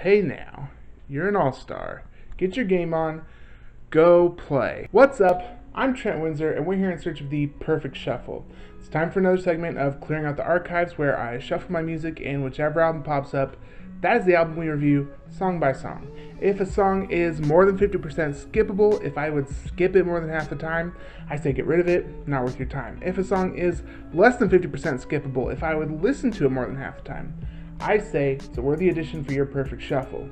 Hey now, you're an all-star. Get your game on, go play. What's up? I'm Trent Windsor, and we're here in search of the perfect shuffle. It's time for another segment of Clearing Out the Archives, where I shuffle my music, and whichever album pops up, that is the album we review, song by song. If a song is more than 50% skippable, if I would skip it more than half the time, I say get rid of it, not worth your time. If a song is less than 50% skippable, if I would listen to it more than half the time, I say it's a worthy addition for your perfect shuffle.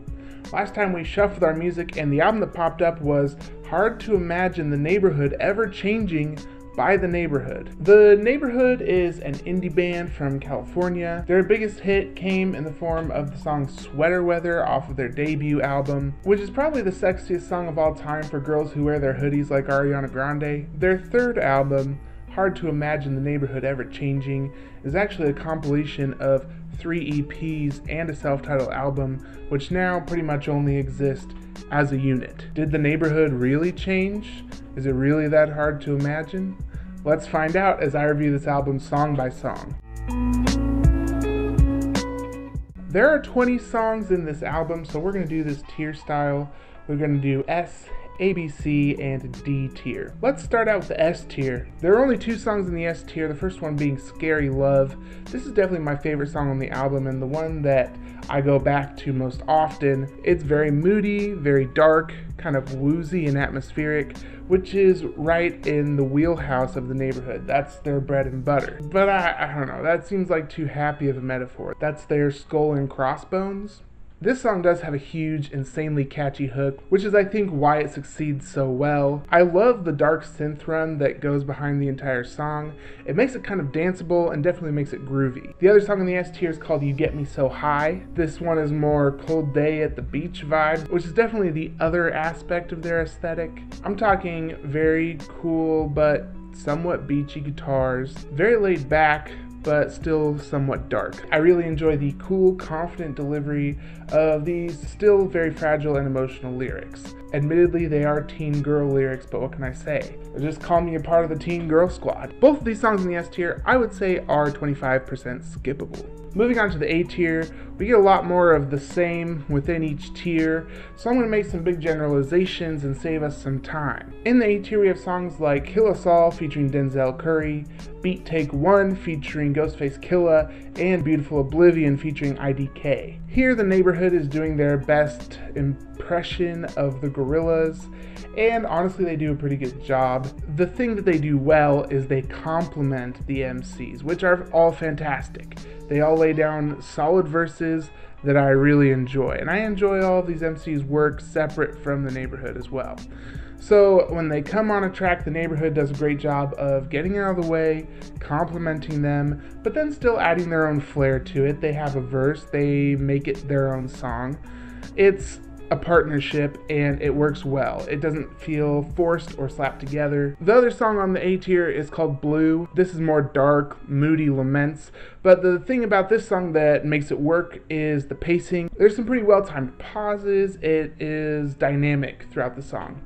Last time we shuffled our music, and the album that popped up was Hard to Imagine the Neighborhood Ever Changing by The Neighbourhood. The Neighbourhood is an indie band from California. Their biggest hit came in the form of the song Sweater Weather off of their debut album, which is probably the sexiest song of all time for girls who wear their hoodies like Ariana Grande. Their third album, Hard to Imagine the Neighborhood Ever Changing, is actually a compilation of 3 EPs and a self-titled album, which now pretty much only exist as a unit. Did the neighborhood really change? Is it really that hard to imagine? Let's find out as I review this album song by song. There are 20 songs in this album, so we're going to do this tier style. We're going to do S, A, B, C, and D tier. Let's start out with the S tier. There are only 2 songs in the S tier, the first one being Scary Love. This is definitely my favorite song on the album and the one that I go back to most often. It's very moody, very dark, kind of woozy and atmospheric, which is right in the wheelhouse of the neighborhood. That's their bread and butter. But I don't know, that seems like too happy of a metaphor. That's their skull and crossbones. This song does have a huge, insanely catchy hook, which is I think why it succeeds so well. I love the dark synth run that goes behind the entire song. It makes it kind of danceable and definitely makes it groovy. The other song in the S tier is called You Get Me So High. This one is more cold day at the beach vibe, which is definitely the other aspect of their aesthetic. I'm talking very cool but somewhat beachy guitars, very laid back, but still somewhat dark. I really enjoy the cool, confident delivery of these still very fragile and emotional lyrics. Admittedly, they are teen girl lyrics, but what can I say? They just call me a part of the teen girl squad. Both of these songs in the S tier, I would say, are 25% skippable. Moving on to the A tier, we get a lot more of the same within each tier, so I'm going to make some big generalizations and save us some time. In the A tier, we have songs like Kill Us All featuring Denzel Curry, Beat Take One featuring Ghostface Killah, and Beautiful Oblivion featuring IDK. Here, the neighborhood is doing their best impression of the Gorillaz, and honestly they do a pretty good job. The thing that they do well is they complement the MCs, which are all fantastic. They all lay down solid verses that I really enjoy, and I enjoy all of these MCs' work separate from the neighborhood as well. So when they come on a track, the neighborhood does a great job of getting out of the way, complimenting them, but then still adding their own flair to it. They have a verse, they make it their own song. It's a partnership and it works well. It doesn't feel forced or slapped together. The other song on the A tier is called Blue. This is more dark, moody laments, but the thing about this song that makes it work is the pacing. There's some pretty well-timed pauses. It is dynamic throughout the song.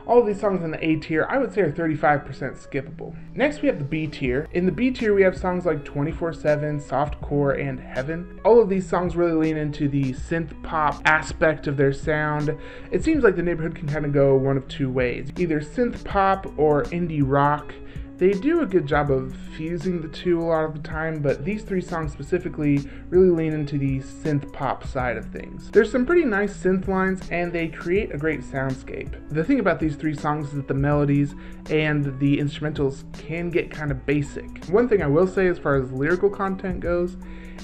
All of these songs in the A tier, I would say, are 35% skippable. Next, we have the B tier. In the B tier, we have songs like 24/7, Softcore, and Heaven. All of these songs really lean into the synth pop aspect of their sound. It seems like the neighborhood can kind of go one of 2 ways, either synth pop or indie rock. They do a good job of fusing the two a lot of the time, but these 3 songs specifically really lean into the synth pop side of things. There's some pretty nice synth lines, and they create a great soundscape. The thing about these 3 songs is that the melodies and the instrumentals can get kind of basic. One thing I will say as far as lyrical content goes,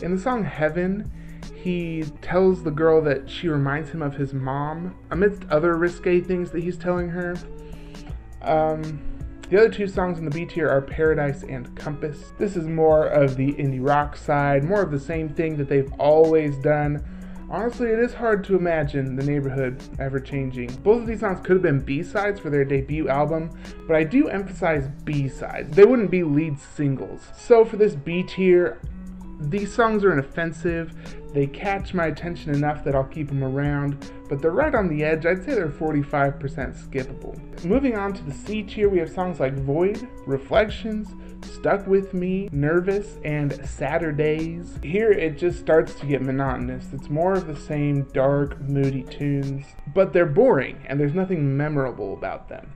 in the song Heaven, he tells the girl that she reminds him of his mom, amidst other risque things that he's telling her. The other 2 songs in the B tier are Paradise and Compass. This is more of the indie rock side, more of the same thing that they've always done. Honestly, it is hard to imagine the neighborhood ever changing. Both of these songs could have been B-sides for their debut album, but I do emphasize B-sides. They wouldn't be lead singles. So for this B tier, These songs are inoffensive, they catch my attention enough that I'll keep them around, but they're right on the edge. I'd say they're 45% skippable. Moving on to the C tier, we have songs like Void, Reflections, Stuck With Me, Nervous, and Saturdays. Here it just starts to get monotonous. It's more of the same dark, moody tunes, but they're boring and there's nothing memorable about them.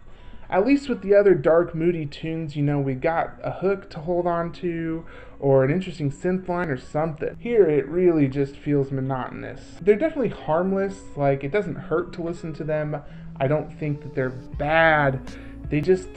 At least with the other dark, moody tunes, you know, we got a hook to hold on to, or an interesting synth line or something. Here, it really just feels monotonous. They're definitely harmless, like, it doesn't hurt to listen to them. I don't think that they're bad. They're just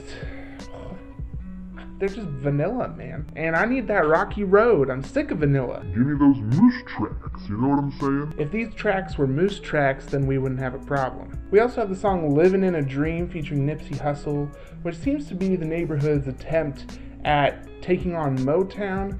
vanilla, man. And I need that rocky road. I'm sick of vanilla. Give me those moose tracks, you know what I'm saying? If these tracks were moose tracks, then we wouldn't have a problem. We also have the song Livin' in a Dream featuring Nipsey Hussle, which seems to be the Neighborhood's attempt at taking on Motown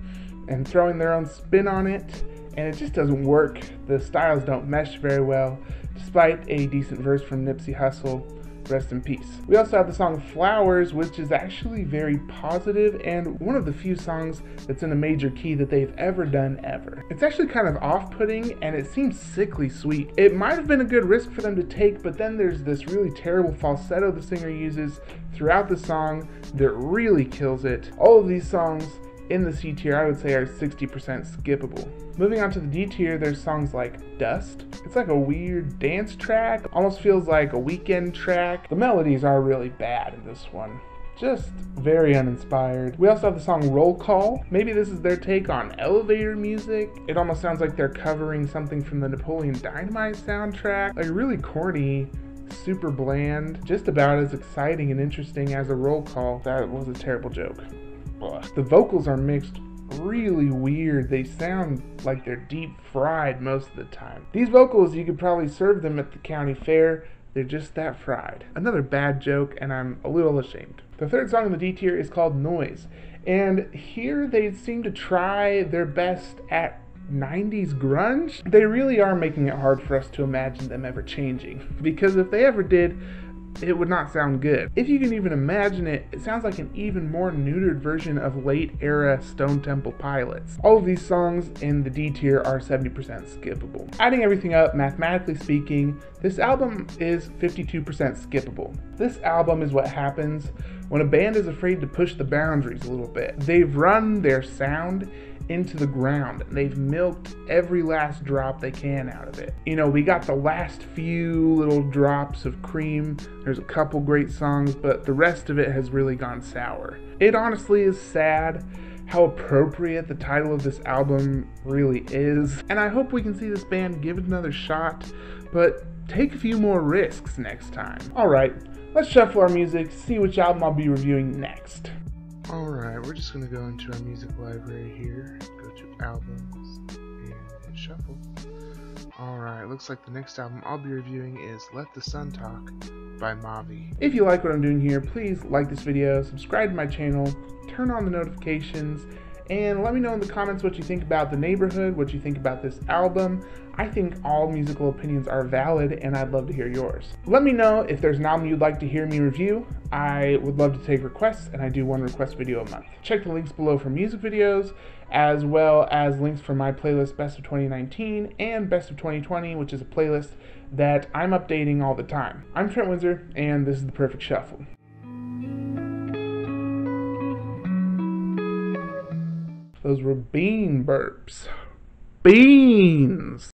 and throwing their own spin on it, and it just doesn't work. The styles don't mesh very well, despite a decent verse from Nipsey Hussle. Rest in peace. We also have the song Flowers, which is actually very positive and one of the few songs that's in a major key that they've ever done ever. It's actually kind of off-putting and it seems sickly sweet. It might have been a good risk for them to take, but then there's this really terrible falsetto the singer uses throughout the song that really kills it. All of these songs in the C tier I would say are 60% skippable. Moving on to the D tier, there's songs like Dust. It's like a weird dance track, almost feels like a weekend track. The melodies are really bad in this one. Just very uninspired. We also have the song Roll Call. Maybe this is their take on elevator music. It almost sounds like they're covering something from the Napoleon Dynamite soundtrack. Like really corny, super bland, just about as exciting and interesting as a roll call. That was a terrible joke. The vocals are mixed really weird. They sound like they're deep fried most of the time. These vocals, you could probably serve them at the county fair. They're just that fried. Another bad joke, and I'm a little ashamed. The third song in the D tier is called Noise, and here they seem to try their best at 90s grunge. They really are making it hard for us to imagine them ever changing, because if they ever did, it would not sound good. If you can even imagine it, it sounds like an even more neutered version of late era Stone Temple Pilots. All of these songs in the D tier are 70% skippable. Adding everything up, mathematically speaking, this album is 52% skippable. This album is what happens when a band is afraid to push the boundaries a little bit. They've run their sound into the ground. They've milked every last drop they can out of it. You know, we got the last few little drops of cream. There's a couple great songs, but the rest of it has really gone sour. It honestly is sad how appropriate the title of this album really is, and I hope we can see this band give it another shot, but take a few more risks next time. Alright, let's shuffle our music, see which album I'll be reviewing next. Alright, we're just going to go into our music library here, go to albums, and hit shuffle. Alright, looks like the next album I'll be reviewing is Let the Sun Talk by Mavi. If you like what I'm doing here, please like this video, subscribe to my channel, turn on the notifications, and let me know in the comments what you think about The Neighborhood, what you think about this album. I think all musical opinions are valid, and I'd love to hear yours. Let me know if there's an album you'd like to hear me review. I would love to take requests, and I do one request video a month. Check the links below for music videos, as well as links for my playlist Best of 2019 and Best of 2020, which is a playlist that I'm updating all the time. I'm Trent Windsor, and this is The Perfect Shuffle. Those were bean burps. Beans!